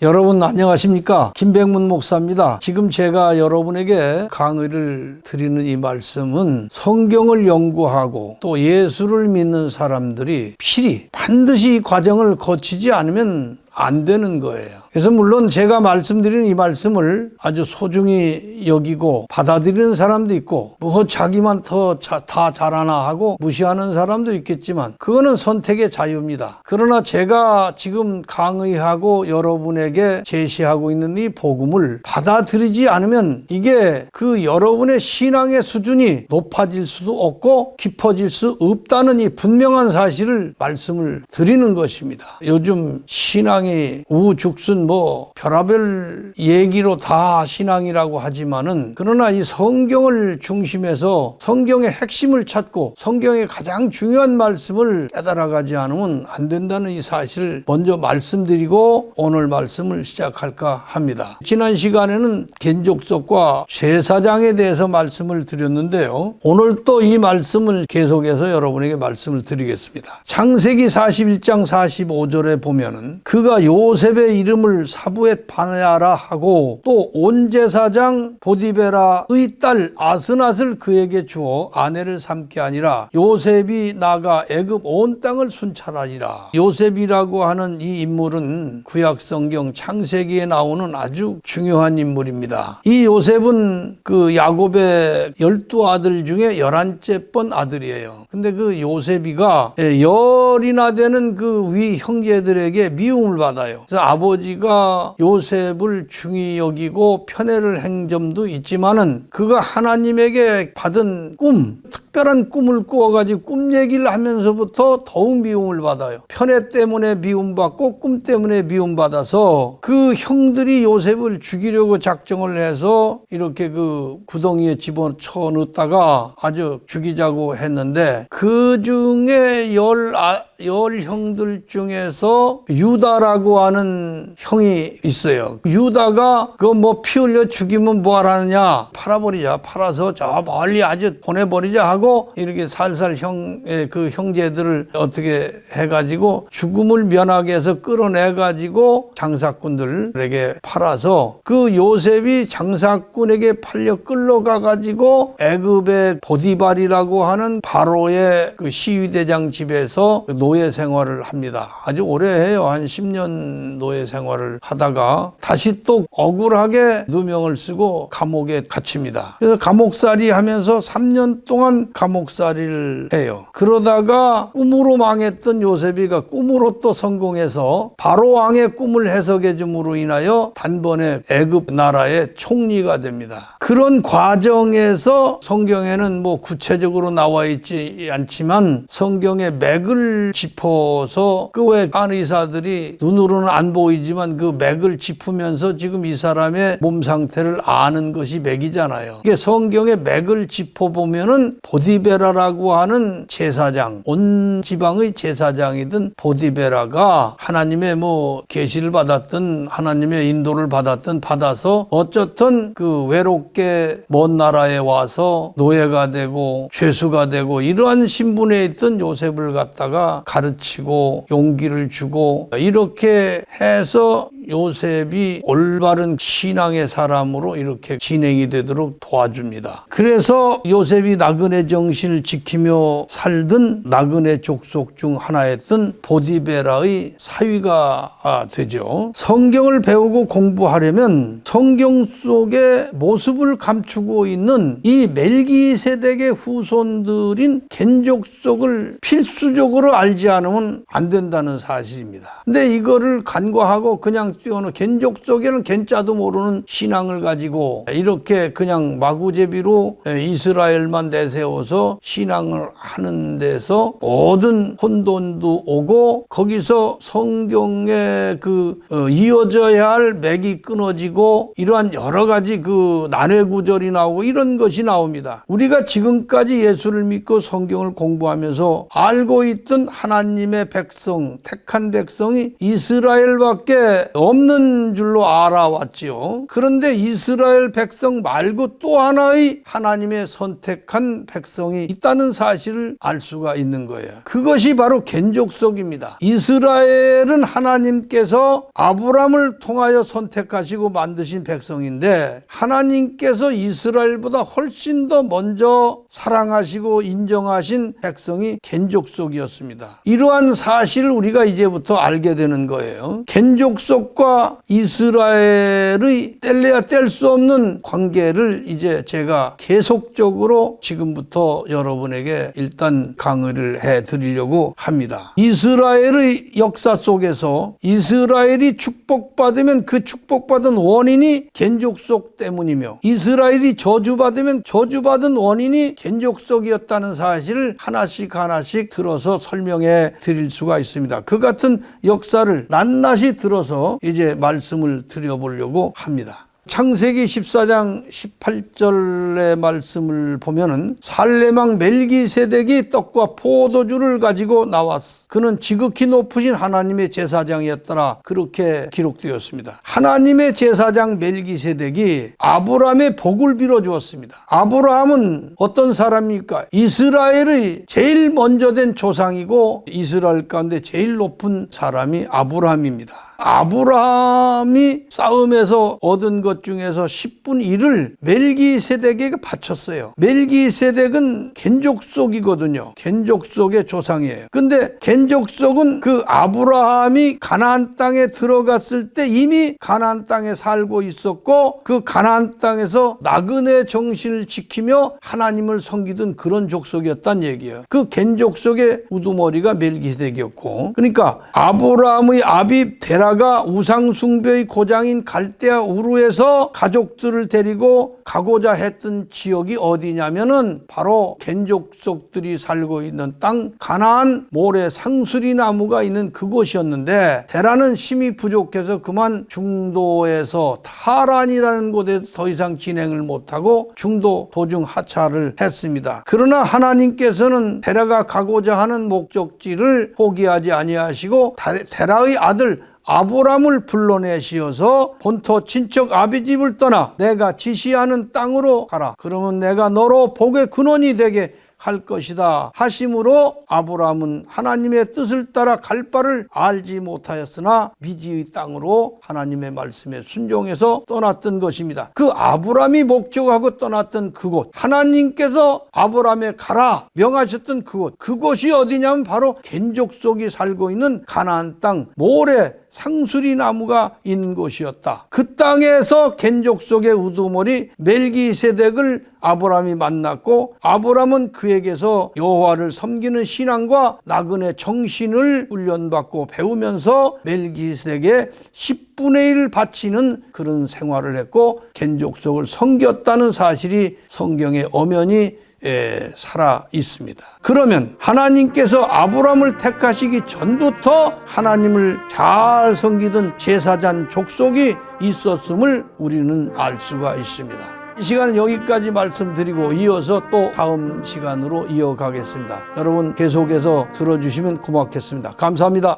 여러분 안녕하십니까? 김백문 목사입니다. 지금 제가 여러분에게 강의를 드리는 이 말씀은 성경을 연구하고 또 예수를 믿는 사람들이 필히 반드시 이 과정을 거치지 않으면 안 되는 거예요. 그래서 물론 제가 말씀드리는 이 말씀을 아주 소중히 여기고 받아들이는 사람도 있고 뭐 자기만 다 잘하나 하고 무시하는 사람도 있겠지만 그거는 선택의 자유입니다. 그러나 제가 지금 강의하고 여러분에게 제시하고 있는 이 복음을 받아들이지 않으면 이게 그 여러분의 신앙의 수준이 높아질 수도 없고 깊어질 수 없다는 이 분명한 사실을 말씀을 드리는 것입니다. 요즘 신앙이 우죽순 뭐 별의별 얘기로 다 신앙이라고 하지만은 그러나 이 성경을 중심해서 성경의 핵심을 찾고 성경의 가장 중요한 말씀을 깨달아가지 않으면 안 된다는 이 사실을 먼저 말씀드리고 오늘 말씀을 시작할까 합니다. 지난 시간에는 개인족속과 제사장에 대해서 말씀을 드렸는데요. 오늘 또 이 말씀을 계속해서 여러분에게 말씀을 드리겠습니다. 창세기 41장 45절에 보면은 그가 요셉의 이름을 사부엣 바네아라 하고 또 온제사장 보디베라의 딸 아스낫을 그에게 주어 아내를 삼게 아니라 요셉이 나가 애굽 온 땅을 순찰하니라. 요셉이라고 하는 이 인물은 구약성경 창세기에 나오는 아주 중요한 인물입니다. 이 요셉은 그 야곱의 12아들 중에 11째 아들이에요. 근데 그 요셉이가 열이나 되는 그 위 형제들에게 미움을 받아요. 그래서 아버지가 요셉을 중히 여기고 편애를 한 점도 있지만은 그가 하나님에게 받은 특별한 꿈을 꾸어가지고 꿈 얘기를 하면서부터 더욱 미움을 받아요. 편애 때문에 미움받고 꿈 때문에 미움받아서 그 형들이 요셉을 죽이려고 작정을 해서 이렇게 그 구덩이에 집어쳐 넣다가 아주 죽이자고 했는데 그 중에 열 형들 중에서 유다라고 하는 형이 있어요. 유다가 그거 뭐 피 흘려 죽이면 뭐 하라느냐, 팔아버리자, 팔아서 저 멀리 아주 보내버리자 하고 이렇게 살살 그 형제들을 어떻게 해가지고 죽음을 면하게 해서 끌어내가지고 장사꾼들에게 팔아서 그 요셉이 장사꾼에게 팔려 끌러가가지고 애굽의 보디발이라고 하는 바로의 그 시위대장 집에서 노예 생활을 합니다. 아주 오래 해요. 한 10년 노예 생활을 하다가 다시 또 억울하게 누명을 쓰고 감옥에 갇힙니다. 그래서 감옥살이 하면서 3년 동안 감옥살이를 해요. 그러다가 꿈으로 망했던 요셉이가 꿈으로 또 성공해서 바로 왕의 꿈을 해석해 줌으로 인하여 단번에 애굽 나라의 총리가 됩니다. 그런 과정에서 성경에는 뭐 구체적으로 나와 있지 않지만 성경의 맥을 짚어서 그 왜 한의사들이 눈으로는 안 보이지만 그 맥을 짚으면서 지금 이 사람의 몸 상태를 아는 것이 맥이잖아요. 이게 성경의 맥을 짚어보면은 보디베라라고 하는 제사장, 온 지방의 제사장이든 보디베라가 하나님의 뭐 계시를 받았든 하나님의 인도를 받아서 어쨌든 그 외롭게 먼 나라에 와서 노예가 되고 죄수가 되고 이러한 신분에 있던 요셉을 갖다가 가르치고 용기를 주고 이렇게 해서 요셉이 올바른 신앙의 사람으로 이렇게 진행이 되도록 도와줍니다. 그래서 요셉이 나그네 정신을 지키며 살던 나그네 족속 중 하나였던 보디베라의 사위가 되죠. 성경을 배우고 공부하려면 성경 속의 모습을 감추고 있는 이 멜기세덱의 후손들인 겐족속을 필수적으로 알지 않으면 안 된다는 사실입니다. 근데 이거를 간과하고 그냥 뛰어놓은 겐족 속에는 겐자도 모르는 신앙을 가지고 이렇게 그냥 마구제비로 이스라엘만 내세워서 신앙을 하는 데서 모든 혼돈도 오고 거기서 성경에 이어져야 할 맥이 끊어지고 이러한 여러 가지 그 난회 구절이 나오고 이런 것이 나옵니다. 우리가 지금까지 예수를 믿고 성경을 공부하면서 알고 있던 하나님의 백성, 택한 백성이 이스라엘밖에 없는 줄로 알아왔지요. 그런데 이스라엘 백성 말고 또 하나의 하나님의 선택한 백성이 있다는 사실을 알 수가 있는 거예요. 그것이 바로 겐족속입니다. 이스라엘은 하나님께서 아브라함을 통하여 선택하시고 만드신 백성인데, 하나님께서 이스라엘보다 훨씬 더 먼저 사랑하시고 인정하신 백성이 겐족속이었습니다. 이러한 사실을 우리가 이제부터 알게 되는 거예요. 겐족속과 이스라엘의 뗄래야 뗄 수 없는 관계를 이제 제가 계속적으로 지금부터 여러분에게 일단 강의를 해드리려고 합니다. 이스라엘의 역사 속에서 이스라엘이 축복받으면 그 축복받은 원인이 겐족속 때문이며, 이스라엘이 저주받으면 저주받은 원인이 겐족속이었다는 사실을 하나씩 하나씩 들어서 설명해 드릴 수가 있습니다. 그 같은 역사를 낱낱이 들어서 이제 말씀을 드려보려고 합니다. 창세기 14장 18절의 말씀을 보면은 살레망 멜기세덱이 떡과 포도주를 가지고 나왔어. 그는 지극히 높으신 하나님의 제사장이었더라. 그렇게 기록되었습니다. 하나님의 제사장 멜기세덱이 아브라함의 복을 빌어주었습니다. 아브라함은 어떤 사람입니까? 이스라엘의 제일 먼저 된 조상이고 이스라엘 가운데 제일 높은 사람이 아브라함입니다. 아브라함이 싸움에서 얻은 것 중에서 10분의 1을 멜기세덱에게 바쳤어요. 멜기세덱은 겐족속이거든요. 겐족속의 조상이에요. 근데 겐족속은 그 아브라함이 가나안 땅에 들어갔을 때 이미 가나안 땅에 살고 있었고, 그 가나안 땅에서 나그네 정신을 지키며 하나님을 섬기던 그런 족속이었단 얘기예요. 그 겐족속의 우두머리가 멜기세덱이었고, 그러니까 아브라함의 아비 데라가 우상 숭배의 고장인 갈대아 우르에서 가족들을 데리고 가고자 했던 지역이 어디냐면은 바로 겐족속들이 살고 있는 땅 가나안 모래 상수리 나무가 있는 그곳이었는데, 데라는 힘이 부족해서 그만 중도에서 타란이라는 곳에 더 이상 진행을 못하고 중도 도중 하차를 했습니다. 그러나 하나님께서는 데라가 가고자 하는 목적지를 포기하지 아니하시고 데라의 아들 아브람을 불러내시어서 본토 친척 아비집을 떠나 내가 지시하는 땅으로 가라. 그러면 내가 너로 복의 근원이 되게 할 것이다 하심으로, 아브라함은 하나님의 뜻을 따라 갈 바를 알지 못하였으나 미지의 땅으로 하나님의 말씀에 순종해서 떠났던 것입니다. 그 아브라함이 목적하고 떠났던 그곳, 하나님께서 아브라함에 가라 명하셨던 그곳이 어디냐면 바로 겐족속이 살고 있는 가나안 땅 모래 상수리 나무가 있는 곳이었다. 그 땅에서 겐족속의 우두머리 멜기세덱을 아브라함이 만났고, 아브라함은 그에게서 여호와를 섬기는 신앙과 나그네 정신을 훈련받고 배우면서 멜기세덱의 10분의 1을 바치는 그런 생활을 했고 겐족속을 섬겼다는 사실이 성경에 엄연히 살아 있습니다. 그러면 하나님께서 아브라함을 택하시기 전부터 하나님을 잘 섬기던 제사장 족속이 있었음을 우리는 알 수가 있습니다. 이 시간은 여기까지 말씀드리고 이어서 또 다음 시간으로 이어가겠습니다. 여러분 계속해서 들어주시면 고맙겠습니다. 감사합니다.